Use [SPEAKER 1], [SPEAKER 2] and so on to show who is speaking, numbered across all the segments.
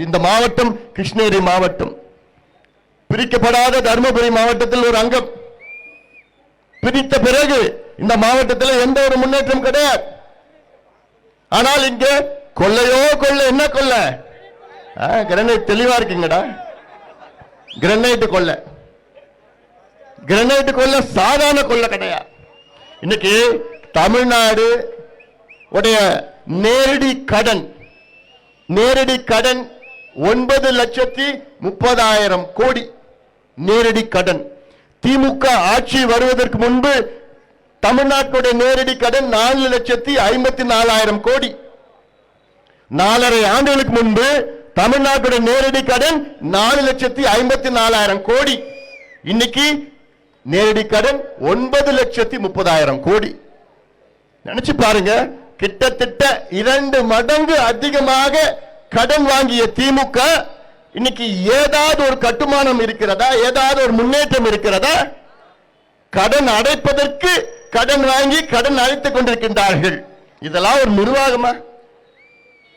[SPEAKER 1] இந்த மாவட்டம் கிருஷ்ணகிரி மாவட்டம் பிரிக்கப்படாத தருமபுரி மாவட்டத்தில் ஒரு அங்கம். பிரித்த பிறகு இந்த மாவட்டத்தில் எந்த ஒரு முன்னேற்றம் கிடையாது. ஆனால் இங்க கொள்ளையோ கொள்ளை. என்ன கொள்ளை? கிரனைட் தெளிவா இருக்குங்கடா. கிரனைட் கொள்ளை. கிரனைட் கொள்ளை சாதாரண கொள்ளை கிடையாது. இன்னைக்கு தமிழ்நாடு உடைய நேரடி கடன் 9,30,000 கோடி நேரடி கடன். திமுக ஆட்சி வருவதற்கு முன்பு தமிழ்நாட்டுடைய நேரடி கடன் 4,54,000 கோடி. 4.5 ஆண்டுகளுக்கு முன்பு தமிழ்நாட்டுடைய நேரடி கடன் 4,54,000 கோடி. இன்னைக்கு நேரடி கடன் 9,30,000 கோடி. நினைச்சு பாருங்க, கிட்டத்தட்ட 2 மடங்கு அதிகமாக கடன் வாங்கிய திமுக இன்னைக்கு ஏதாவது ஒரு கட்டுமானம் இருக்கிறதா? ஏதாவது ஒரு முன்னேற்றம் இருக்கிறதா? கடன் அடைப்பதற்கு கடன் வாங்கி கடன் அடைத்துக் கொண்டிருக்கின்றார்கள். இதெல்லாம் ஒரு நிர்வாகமா?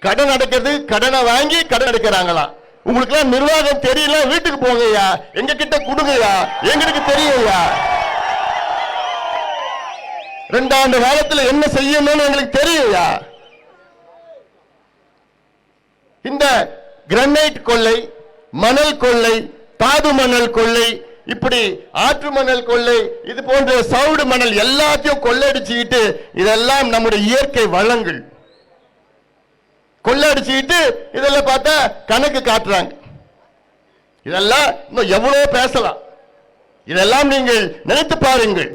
[SPEAKER 1] கடன் அடைக்கிறது, கடனை வாங்கி கடன் அடைக்கிறாங்களா? உங்களுக்கு எல்லாம் நிர்வாகம் தெரியல, வீட்டுக்கு போங்கய்யா, எங்க கிட்ட கொடுங்கய்யா, எங்களுக்கு தெரியும்யா. 2 ஆண்டு காலத்தில் என்ன செய்யணும்னு எங்களுக்கு தெரியும்யா. இந்த கிரனைட் கொள்ளை, மணல் கொள்ளை, தாது மணல் கொள்ளை, இப்படி ஆற்று மணல் கொள்ளை, இது போன்ற சவுடு மணல் எல்லாத்தையும் கொள்ளையடிச்சுக்கிட்டு, இதெல்லாம் நம்முடைய இயற்கை வளங்கள் கொள்ளையடிச்சுக்கிட்டு இதெல்லாம் பார்த்தா கணக்கு காட்டுறாங்க. இதெல்லாம் இன்னும் எவ்வளவு பேசலாம். இதெல்லாம் நீங்கள் நினைத்து பாருங்கள்.